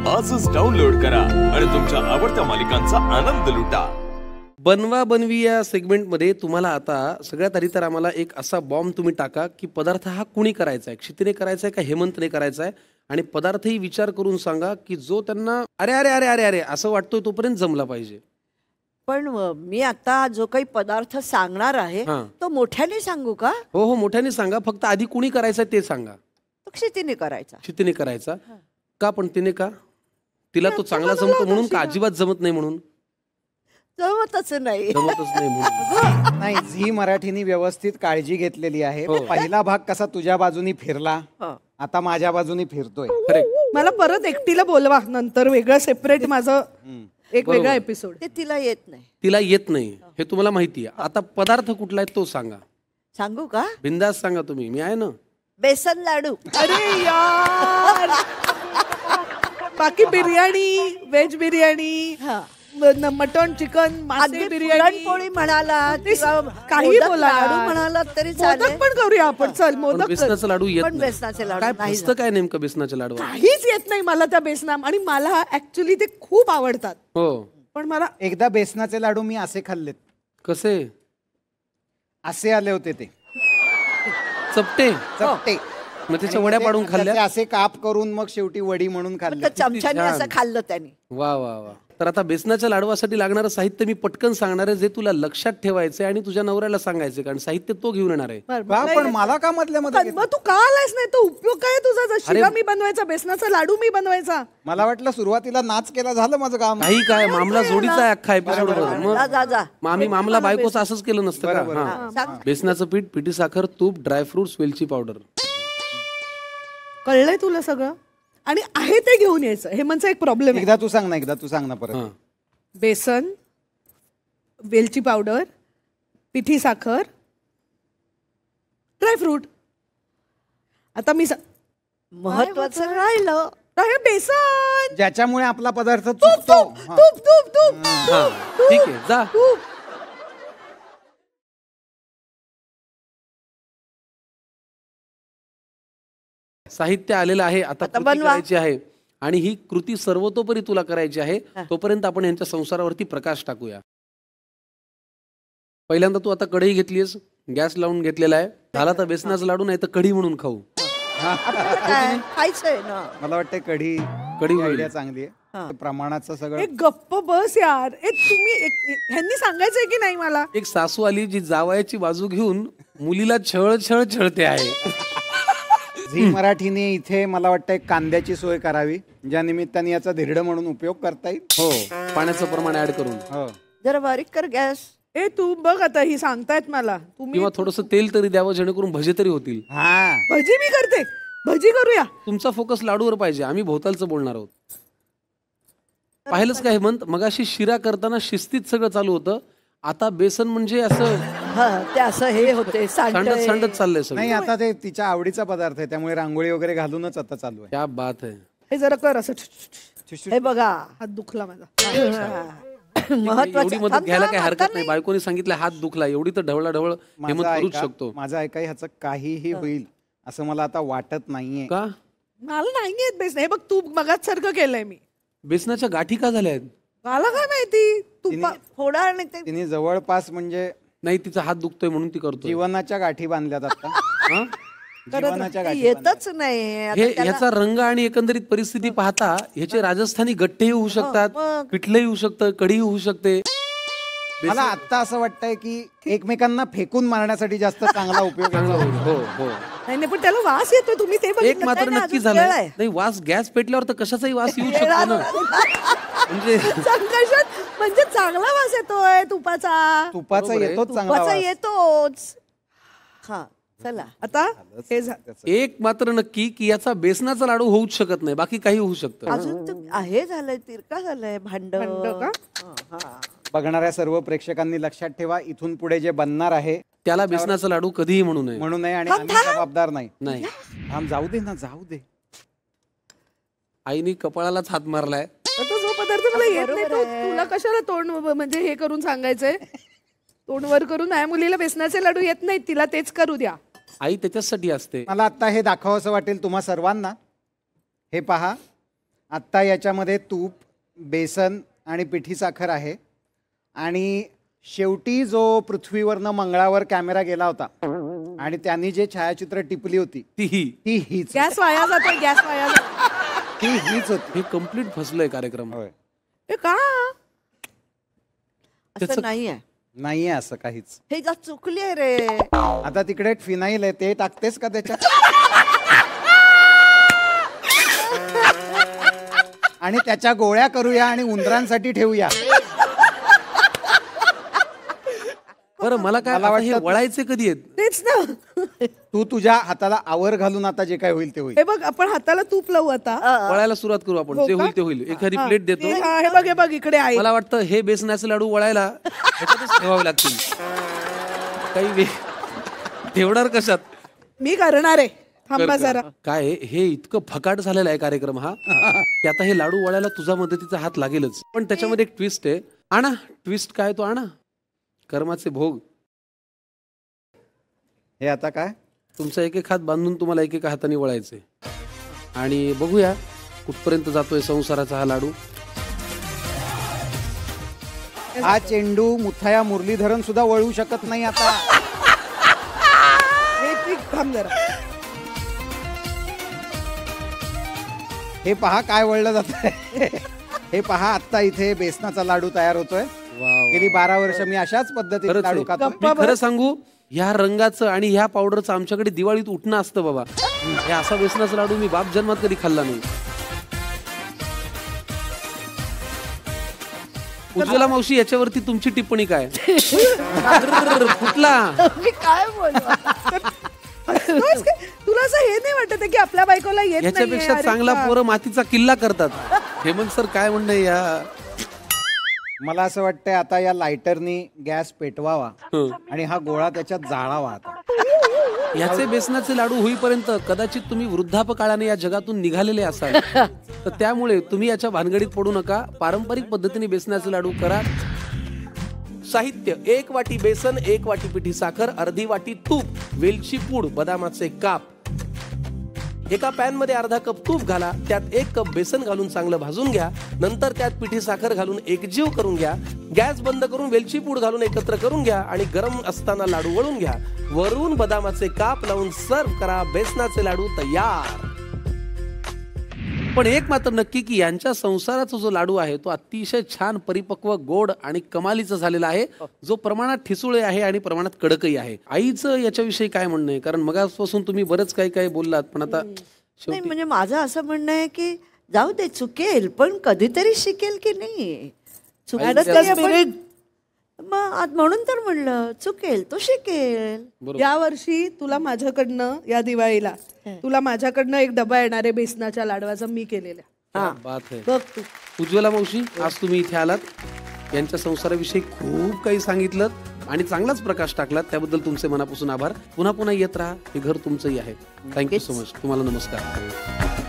आजच डाउनलोड करा आणि तुमच्या आवडत्या मालिकांचा आनंद लुटा. बनवा बनवी या सेगमेंटमध्ये तुम्हाला आता सगळ्यात आधी तर आम्हाला एक असा बॉम्ब तुम्ही टाका की पदार्थ हा कुणी करायचा आहे, क्षितीने करायचा आहे का हेमंतने करायचा आहे, आणि पदार्थही विचार करून सांगा की जो त्यांना अरे अरे अरे अरे अरे असं वाटतोय तोपर्यंत जमला पाहिजे. पण मी आता जो काही पदार्थ सांगणार आहे तो मोठ्याने सांगू का? हो हो मोठ्याने सांगा, फक्त आधी कुणी करायचं ते सांगा. तो क्षितीने करायचा. क्षितीने करायचा का? पण तिने का? तिला तो चांगला जमतो म्हणून का अजिबात जमत नाही म्हणून? जमतच नाही. जमतच नाही म्हणून नाही. झी मराठीने व्यवस्थित काळजी घेतलेली आहे. पहिला भाग कसा तुझ्या बाजूनी फिरला, आता माझ्या बाजूनी फिरतोय. मला परत एकटीला बोलवा नंतर, वेगळं सेपरेट माझं एक वेगळा एपिसोड. ते तिला येत नाही. तिला येत नाही हे तुम्हाला माहिती आहे. आता पदार्थ कुठला आहे तो सांगा. सांगू का? बिंदास सांगा तुम्ही, मी आहे ना. बेसन लाडू. अरे यार, बाकी biryani, veg biryani, mutton chicken, मासे बिर्याणी, पोळी म्हणाला, काही बोला, लाडू म्हणाला तरी चालेल. मोदक पण करूया आपण. चल मोदक. बेसनाचा लाडू येत पण नाही. बेसनाचे लाडू काय नाही. फसतं काय नेमकं बेसनाच्या लाडू? काहीच येत नाही मला त्या बेसना, आणि मला ऍक्च्युली ते खूप आवडतात. हो पण मला एकदा बेसनाचे लाडू मी असे खाल्लेत. कसे? असे आले होते ते चपटे चपटे. मग त्याच्या वड्या पाडून खाल्ल्या? त्याचे असे काप करून मग शेवटी वडी म्हणून खाल्ले. चमच्याने असं खाल्लं त्यांनी. वा वा वा. तर आता बेसनाच्या लाडवासाठी लागणारं साहित्य मी पटकन सांगणार आहे, जे तुला लक्षात ठेवायचंय आणि तुझ्या नवऱ्याला सांगायचं, कारण साहित्य तो घेऊन येणार आहे. पण मला का मधल्या मध्ये? मग तू का आलायस? नाही तो उपयोग काय तुझा? शिरा मी बनवायचा, बेसनाचा लाडू मी बनवायचा. मला वाटलं सुरुवातीला नाच केला झालं माझं काम. काही काय मामला जोडीचा आहे अख्खा एपिसोड. मग आम्ही मामला बायकोचं असंच केलं नसतं का? बेसनाचं पीठ, पिठी साखर, तूप, ड्रायफ्रुट्स, वेलची पावडर. कळलंय तुला सगळं? आणि आहे ते घेऊन यायचं. हेमंतचा एक प्रॉब्लेम आहे. एकदा तू सांग ना परत. बेसन, वेलची पावडर, पिठी साखर, ड्रायफ्रूट. आता मी महत्वाचं राहिलं बेसन, ज्याच्यामुळे आपला पदार्थ चुकतो. तूप तूप तूप. ठीक आहे जा. साहित्य आलेलं आहे. आता कृती करायची आहे, आणि ही कृती सर्वतोपरी तुला करायची आहे. तोपर्यंत आपण यांच्या संसारावरती प्रकाश टाकूया. पहिल्यांदा तू आता कढई घेतलीस, गॅस लावून घेतलेला आहे. झाला तर बेसनाचा लाडू, नाही तर कढी म्हणून खाऊ. खायचंय ना. मला वाटतं कढी आयडिया चांगली आहे. प्रमाणाचं सगळं. एक गप्प बस यार. तुम्ही ह्यांनी सांगायचंय की नाही मला? एक सासू आली जी जावयाची बाजू घेऊन मुलीला छळ छळ छळते आहे. झी मराठीने इथे मला वाटतं एक कांद्याची सोय करावी, ज्या निमित्ताने याचा धिरडं म्हणून उपयोग करता येईल. हो, पाण्याचं प्रमाण ऍड करून. हो, जरा बारीक कर गॅस. तू बघ आता, ही सांगतायत मला. किंवा थोडस तेल तरी द्यावं, जेणेकरून भजे तरी होतील. भजी मी करते, भजी करूया. तुमचा फोकस लाडूवर पाहिजे, आम्ही भोवतालचं बोलणार आहोत. पाहिलंच काय हेमंत, मगाशी शिरा करताना शिस्तीत सगळं चालू होतं. आता बेसन म्हणजे असं ते असं हे होते, सांडत सांडत चाललंय सगळं. नाही, आता ते तिच्या आवडीचा पदार्थ आहे, त्यामुळे रांगोळी वगैरे घालूनच आता चालू आहे. क्या बात आहे. हे जरा कर असं. हे बघा, हात दुखला माझा. एवढी मदत घ्यायला काही हरकत नाही. बायकोने सांगितलं हात दुखला, एवढी तर ढवळा ढवळ हेमंत करूच शकतो. माझं ऐकाय ह्याचं काहीही होईल असं मला आता वाटत नाहीये. का? मला नाही येत बेसन. हे बघ, तू मगाच सारखं केलंय मी. बेसनाच्या गाठी का झाल्या आहेत? मला काय माहिती. तू थोडा आणि ते तिने जवळपास म्हणजे नाही, तिचा हात दुखतोय म्हणून ती करतो. जीवनाच्या गाठी बांधल्यात आता. जीवनाच्या गाठी येतच नाही. ह्याचा रंग आणि एकंदरीत परिस्थिती पाहता ह्याचे राजस्थानी गट्टेही होऊ शकतात, पिठलंही होऊ शकतं, कढी होऊ शकते. मला आता असं वाटतंय की एकमेकांना फेकून मारण्यासाठी जास्त चांगला उपयोग होईल. हो हो. नाही, पण त्याला वास येतोय. तुम्ही ते एक मात्र नक्की झालंय. नाही, वास गॅस पेटल्यावर तर कशाचाही वास येऊ शकतो ना. म्हणजे चांगला वास येतोय तुपाचा येतोच, चांगला येतोच. हा, चला आता एक मात्र नक्की की याचा बेसनाचा लाडू होऊच शकत नाही, बाकी काही होऊ शकतं. अजून आहे झालंय, तिरका झालंय भांड का. बघणाऱ्या सर्व प्रेक्षकांनी लक्षात ठेवा, इथून पुढे जे बनणार आहे त्याला बेसनाचा लाडू कधीही म्हणू नये आणि आम्ही जबाबदार नाही. जाऊ दे ना, जाऊ दे. आईने कपाळालाच हात मारलाय. जो पदार्थ मला येत नाही तुला कशाला तोंड म्हणजे हे करून सांगायचंय? तोंड वर करून माझ्या मुलीला बेसनाचे लाडू येत नाहीत, तिला तेच करू द्या. आई त्याच्यासाठी असते. मला आता हे दाखवावंसं वाटेल तुम्हा सर्वांना. हे पहा, आत्ता याच्यामध्ये तूप, बेसन आणि पिठी साखर आहे. आणि शेवटी जो पृथ्वीवरनं मंगळावर कॅमेरा गेला होता आणि त्यांनी जे छायाचित्र टिपली होती ती हीच गॅस वाया जातोय, गॅस वाया जातोय. ती हीच होती. हे कम्प्लीट फसलंय कार्यक्रम. होय. हे का असं नाहीये, नाहीये असं काहीच. हे जा चुकले रे. आता तिकडे फिनाईल आहे, ते टाकतेस का त्याच्यात? आणि त्याच्या गोळ्या करूया आणि उंदरांसाठी ठेवूया. बरं मला काय मला आता हे वाटतं- वळायचे कधी आहेत? तेच ना. तू तुझ्या हाताला आवर घालून आता जे काय होईल ते होईल. हे बघ, आपण हाताला तूप लावू आता. वळायला सुरुवात करू आपण. हो जे का? होईल ते होईल. एखादी हा. प्लेट देतो. हा, हे बघ, हे बघ, इकडे आहे. मला वाटतं हे बेसनाचे लाडू वळायला ह्याच्यातच ठेवावे लागतील. काही ठेवणार कशात? मी करणार आहे, थांबा जरा. काय आहे, हे इतकं फकाट झालेला आहे कार्यक्रम हा की आता हे लाडू वळायला तुझा मदतीचा हात लागेलच. पण त्याच्यामध्ये एक ट्विस्ट आहे. आणा ट्विस्ट काय तो आणा. कर्माचे भोग. हे आता काय? तुमचा एक एक हात बांधून तुम्हाला एक एका हाताने वळायचे. आणि बघूया कुठपर्यंत जातोय संसाराचा हा लाडू. हा चेंडू मुथाया मुरलीधरन सुद्धा वळू शकत नाही आता. हे ठीक, थांब जरा. हे पहा काय वळलं जात. हे पहा आता इथे बेसनाचा लाडू तयार होतोय. गेली 12 वर्ष मी अशाच पद्धतीने खरंच लाडू आहे. खातो. मी खरं सांगू, ह्या रंगाचं आणि ह्या पावडरचं आमच्याकडे दिवाळीत उठणं असतं बाबा. हे असा बेसनाचा लाडू मी बाप जन्मात कधी खाल्ला नाही. उज्ज्वला मावशी, याच्यावरती तुमची टिप्पणी काय? कुठला मी काय बोलू? तुला असं हे नाही वाटत की आपल्या बायकोला येत नाहीये? याच्यापेक्षा अरे चांगला बा. पोरं मातीचा किल्ला करतात. हेमंत सर काय म्हणणं आहे या? मला असं वाटतंय आता या लायटरनी गॅस पेटवावा आणि हा गोळा त्याच्यात जाळावा. आता याचे बेसनाचे लाडू होईपर्यंत कदाचित तुम्ही वृद्धापकाळाने या जगातून निघालेले असाल. तर त्यामुळे तुम्ही याच्या भानगडीत पडू नका. पारंपरिक पद्धतीने बेसनाचे लाडू करा. साहित्य: 1 वाटी बेसन, 1 वाटी पिठी साखर, अर्धी वाटी तूप, वेलची पूड, बदामाचे काप. एका पॅन मध्ये अर्धा कप तूप घाला. त्यात 1 कप बेसन घालून चांगलं भाजून घ्या. नंतर त्यात पिठी साखर घालून एकजीव करून घ्या. गॅस बंद करून वेलची पूड घालून एकत्र करून घ्या आणि गरम असताना लाडू वळून घ्या. वरून बदामाचे काप लावून सर्व करा. बेसनाचे लाडू तयार. पण एक मात्र नक्की की यांच्या संसाराचा जो लाडू आहे तो अतिशय छान, परिपक्व, गोड आणि कमालीचा झालेला आहे, जो प्रमाणात ठिसूळ आहे आणि प्रमाणात कडकही आहे. आईचं याच्याविषयी काय म्हणणं आहे? कारण मगापासून तुम्ही बरंच काही काही बोललात, पण आता नाही, शेवटी म्हणजे माझं असं म्हणणं आहे की जाऊ दे, चुकेल पण कधीतरी शिकेल की नाही. चुकायला त्याला तरी आपण- मग म्हणून तर म्हणलं चुकेल तो शिकेल. या वर्षी तुला माझ्याकडनं, या दिवाळीला तुला माझ्याकडनं एक डबा येणार आहे बेसनाच्या लाडवाचा, मी केलेला. क्या बात है. बघ तू. उज्ज्वला मावशी, आज तुम्ही इथे आलात, यांच्या संसाराविषयी खूप काही सांगितलं आणि चांगलाच प्रकाश टाकलात. त्याबद्दल तुमचे मनापासून आभार. पुन्हा पुन्हा येत राहा. हे घर तुमचंही आहे. Thank you so much. तुम्हाला नमस्कार.